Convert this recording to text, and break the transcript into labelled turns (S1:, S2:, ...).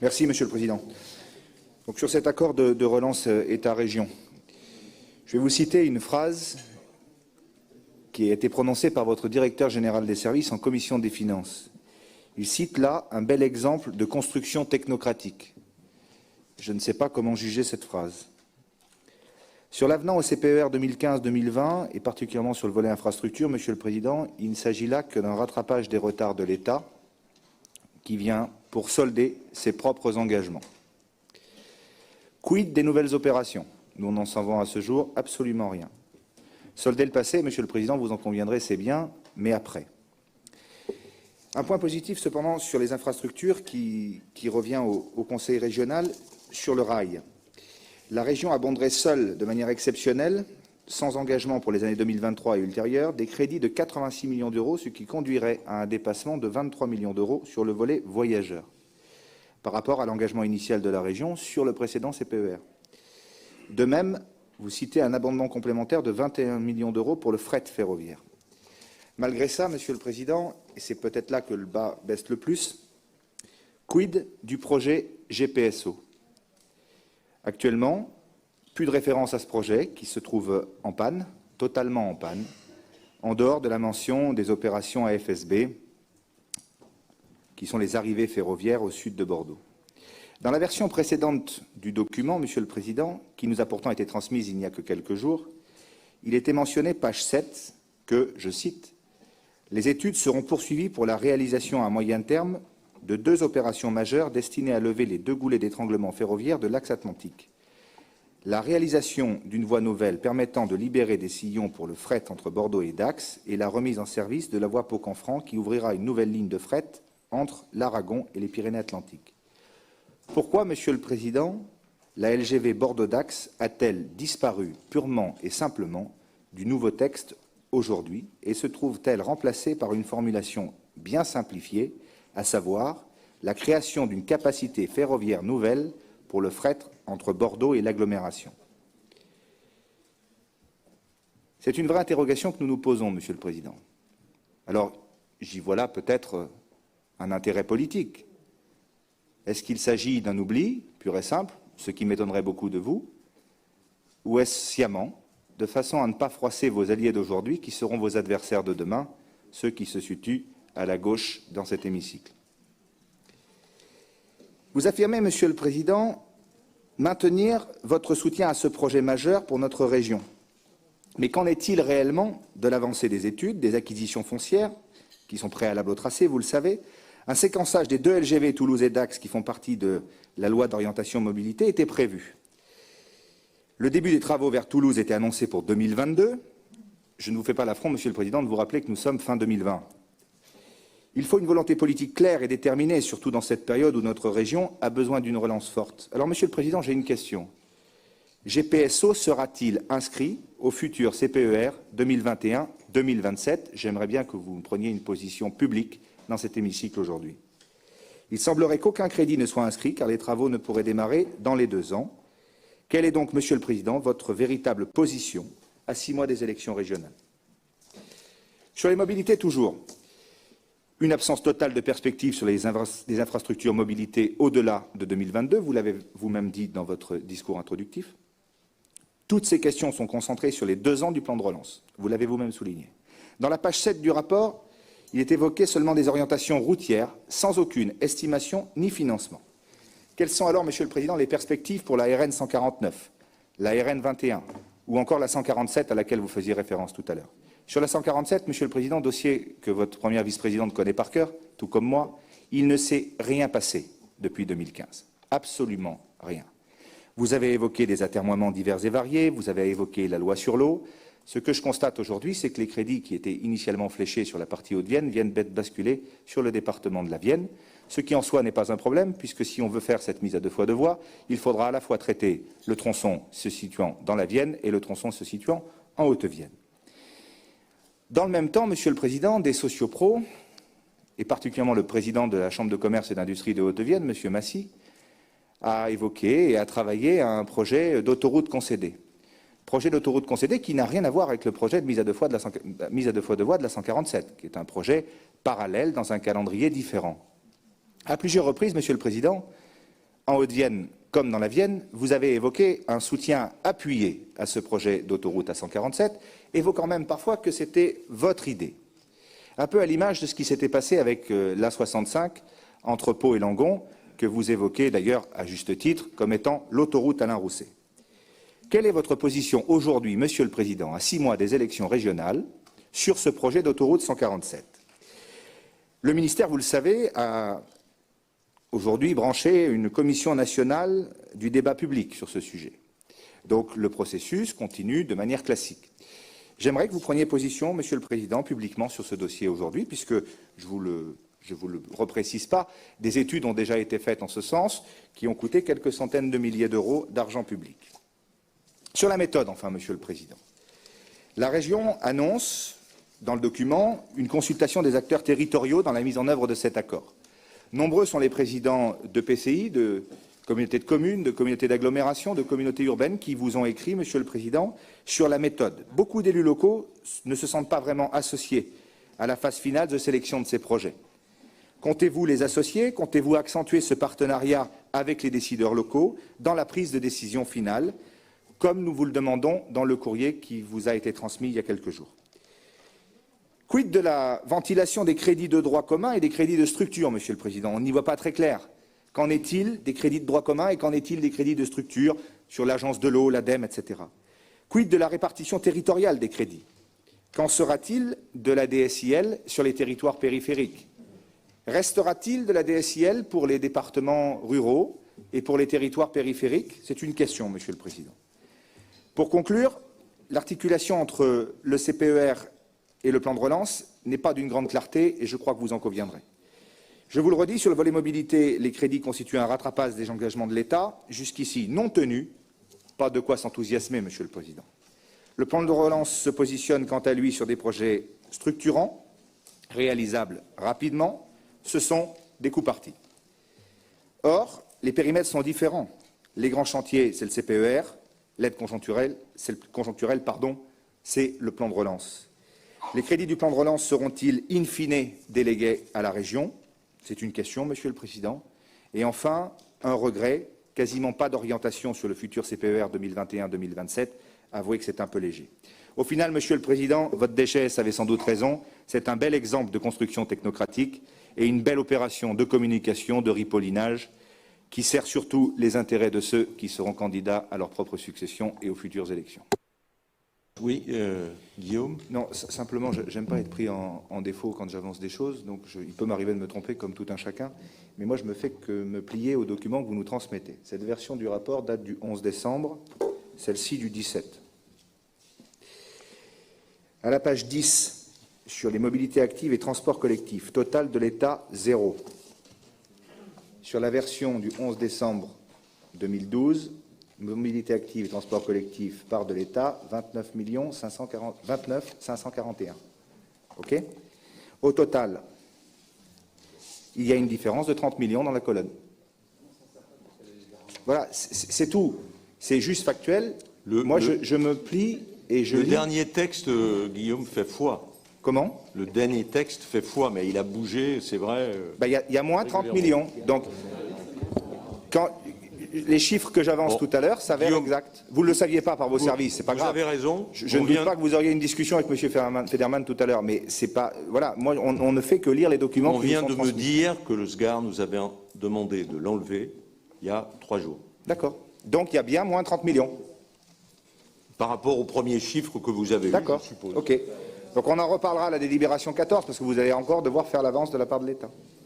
S1: Merci, Monsieur le Président. Donc, sur cet accord de relance État-région, je vais vous citer une phrase qui a été prononcée par votre directeur général des services en commission des finances. Il cite là un bel exemple de construction technocratique. Je ne sais pas comment juger cette phrase. Sur l'avenant au CPER 2015-2020, et particulièrement sur le volet infrastructure, Monsieur le Président, il ne s'agit là que d'un rattrapage des retards de l'État qui vient pour solder ses propres engagements. Quid des nouvelles opérations? Nous n'en savons à ce jour absolument rien. Solder le passé, Monsieur le Président, vous en conviendrez, c'est bien, mais après. Un point positif, cependant, sur les infrastructures qui revient au Conseil régional, sur le rail. La région abonderait seule, de manière exceptionnelle, sans engagement pour les années 2023 et ultérieures, des crédits de 86 millions d'euros, ce qui conduirait à un dépassement de 23 millions d'euros sur le volet voyageurs, par rapport à l'engagement initial de la région sur le précédent CPER. De même, vous citez un abondement complémentaire de 21 millions d'euros pour le fret ferroviaire. Malgré ça, Monsieur le Président, et c'est peut-être là que le bas baisse le plus, quid du projet GPSO? Actuellement, plus de référence à ce projet qui se trouve en panne, totalement en panne, en dehors de la mention des opérations AFSB, qui sont les arrivées ferroviaires au sud de Bordeaux. Dans la version précédente du document, Monsieur le Président, qui nous a pourtant été transmise il n'y a que quelques jours, il était mentionné, page 7, que, je cite, « Les études seront poursuivies pour la réalisation à moyen terme de 2 opérations majeures destinées à lever les 2 goulets d'étranglement ferroviaire de l'axe Atlantique. La réalisation d'une voie nouvelle permettant de libérer des sillons pour le fret entre Bordeaux et Dax et la remise en service de la voie Pau-Canfranc qui ouvrira une nouvelle ligne de fret entre l'Aragon et les Pyrénées-Atlantiques. » Pourquoi, Monsieur le Président, la LGV Bordeaux-Dax a-t-elle disparu purement et simplement du nouveau texte aujourd'hui et se trouve-t-elle remplacée par une formulation bien simplifiée, à savoir la création d'une capacité ferroviaire nouvelle pour le fret entre Bordeaux et l'agglomération? C'est une vraie interrogation que nous nous posons, Monsieur le Président. Alors, j'y vois là peut-être un intérêt politique. Est-ce qu'il s'agit d'un oubli, pur et simple, ce qui m'étonnerait beaucoup de vous, ou est-ce sciemment, de façon à ne pas froisser vos alliés d'aujourd'hui qui seront vos adversaires de demain, ceux qui se situent à la gauche dans cet hémicycle? Vous affirmez, Monsieur le Président, maintenir votre soutien à ce projet majeur pour notre région. Mais qu'en est-il réellement de l'avancée des études, des acquisitions foncières, qui sont préalables au tracé, vous le savez? Un séquençage des 2 LGV Toulouse et Dax, qui font partie de la loi d'orientation mobilité, était prévu. Le début des travaux vers Toulouse était annoncé pour 2022. Je ne vous fais pas l'affront, Monsieur le Président, de vous rappeler que nous sommes fin 2020. Il faut une volonté politique claire et déterminée, surtout dans cette période où notre région a besoin d'une relance forte. Alors, Monsieur le Président, j'ai une question. GPSO sera-t-il inscrit au futur CPER 2021-2027? J'aimerais bien que vous preniez une position publique dans cet hémicycle aujourd'hui. Il semblerait qu'aucun crédit ne soit inscrit, car les travaux ne pourraient démarrer dans les 2 ans. Quelle est donc, Monsieur le Président, votre véritable position à 6 mois des élections régionales? Sur les mobilités, toujours. Une absence totale de perspective sur les infrastructures mobilité au-delà de 2022, vous l'avez vous-même dit dans votre discours introductif. Toutes ces questions sont concentrées sur les 2 ans du plan de relance, vous l'avez vous-même souligné. Dans la page 7 du rapport, il est évoqué seulement des orientations routières, sans aucune estimation ni financement. Quelles sont alors, Monsieur le Président, les perspectives pour la RN 149, la RN 21 ou encore la 147 à laquelle vous faisiez référence tout à l'heure? Sur la 147, Monsieur le Président, dossier que votre première vice-présidente connaît par cœur, tout comme moi, il ne s'est rien passé depuis 2015. Absolument rien. Vous avez évoqué des atermoiements divers et variés, vous avez évoqué la loi sur l'eau. Ce que je constate aujourd'hui, c'est que les crédits qui étaient initialement fléchés sur la partie Haute-Vienne viennent d'être basculés sur le département de la Vienne, ce qui en soi n'est pas un problème, puisque si on veut faire cette mise à 2 fois 2 voies, il faudra à la fois traiter le tronçon se situant dans la Vienne et le tronçon se situant en Haute-Vienne. Dans le même temps, Monsieur le Président, des sociopros, et particulièrement le président de la Chambre de commerce et d'industrie de Haute-Vienne, Monsieur Massy, a évoqué et a travaillé à un projet d'autoroute concédée. Projet d'autoroute concédée qui n'a rien à voir avec le projet de mise à 2 fois 2 voies de la 147, qui est un projet parallèle dans un calendrier différent. À plusieurs reprises, Monsieur le Président, En Haute-Vienne, comme dans la Vienne, vous avez évoqué un soutien appuyé à ce projet d'autoroute A147, évoquant même parfois que c'était votre idée. Un peu à l'image de ce qui s'était passé avec l'A65 entre Pau et Langon, que vous évoquez d'ailleurs à juste titre comme étant l'autoroute Alain Rousset. Quelle est votre position aujourd'hui, Monsieur le Président, à 6 mois des élections régionales, sur ce projet d'autoroute 147 ? Le ministère, vous le savez, a aujourd'hui branché une commission nationale du débat public sur ce sujet. Donc le processus continue de manière classique. J'aimerais que vous preniez position, Monsieur le Président, publiquement sur ce dossier aujourd'hui, puisque, je ne vous le reprécise pas, des études ont déjà été faites en ce sens, qui ont coûté quelques centaines de milliers d'euros d'argent public. Sur la méthode, enfin, Monsieur le Président, la région annonce, dans le document, une consultation des acteurs territoriaux dans la mise en œuvre de cet accord. Nombreux sont les présidents de PCI, de communautés de communes, de communautés d'agglomération, de communautés urbaines qui vous ont écrit, Monsieur le Président, sur la méthode. Beaucoup d'élus locaux ne se sentent pas vraiment associés à la phase finale de sélection de ces projets. Comptez-vous les associer? Comptez-vous accentuer ce partenariat avec les décideurs locaux dans la prise de décision finale, comme nous vous le demandons dans le courrier qui vous a été transmis il y a quelques jours? Quid de la ventilation des crédits de droit commun et des crédits de structure, Monsieur le Président? On n'y voit pas très clair. Qu'en est-il des crédits de droit commun et qu'en est-il des crédits de structure sur l'agence de l'eau, l'ADEME, etc. Quid de la répartition territoriale des crédits? Qu'en sera-t-il de la DSIL sur les territoires périphériques? Restera-t-il de la DSIL pour les départements ruraux et pour les territoires périphériques? C'est une question, Monsieur le Président. Pour conclure, l'articulation entre le CPER et le plan de relance n'est pas d'une grande clarté et je crois que vous en conviendrez. Je vous le redis, sur le volet mobilité, les crédits constituent un rattrapage des engagements de l'État, jusqu'ici non tenus. Pas de quoi s'enthousiasmer, Monsieur le Président. Le plan de relance se positionne quant à lui sur des projets structurants, réalisables rapidement. Ce sont des coups partis. Or, les périmètres sont différents. Les grands chantiers, c'est le CPER, l'aide conjoncturelle, c'est le plan de relance. Les crédits du plan de relance seront-ils in fine délégués à la région? C'est une question, Monsieur le Président. Et enfin, un regret, quasiment pas d'orientation sur le futur CPER 2021-2027. Avouez que c'est un peu léger. Au final, Monsieur le Président, votre DGS avait sans doute raison. C'est un bel exemple de construction technocratique et une belle opération de communication, de ripollinage, qui sert surtout les intérêts de ceux qui seront candidats à leur propre succession et aux futures élections.
S2: Oui, Guillaume.
S1: Non, simplement, j'aime pas être pris en défaut quand j'avance des choses, donc il peut m'arriver de me tromper comme tout un chacun, mais moi je me fais que me plier aux documents que vous nous transmettez. Cette version du rapport date du 11 décembre, celle-ci du 17. À la page 10, sur les mobilités actives et transports collectifs, total de l'État, 0. Sur la version du 11 décembre 2012, mobilité active et transport collectif, part de l'État, 29 541. OK? Au total, il y a une différence de 30 millions dans la colonne. Voilà, c'est tout. C'est juste factuel. Moi, je me plie et je lis.
S2: Le dernier texte, Guillaume, fait foi.
S1: Comment?
S2: Le dernier texte fait foi, mais il a bougé, c'est vrai.
S1: Il y a moins 30 millions. Donc, quand les chiffres que j'avance tout à l'heure s'avèrent exacts. Vous ne le saviez pas par vos services, c'est pas grave.
S2: Vous avez raison.
S1: Je ne doute pas que vous auriez une discussion avec M. Federman tout à l'heure, mais c'est pas. Voilà, moi, on ne fait que lire les documents.
S2: On vient de me dire que le SGAR nous avait demandé de l'enlever il y a 3 jours.
S1: D'accord. Donc il y a bien moins 30 millions.
S2: Par rapport au premier chiffre que vous avez eu,
S1: d'accord.
S2: Je suppose.
S1: OK. Donc on en reparlera à la délibération 14, parce que vous allez encore devoir faire l'avance de la part de l'État.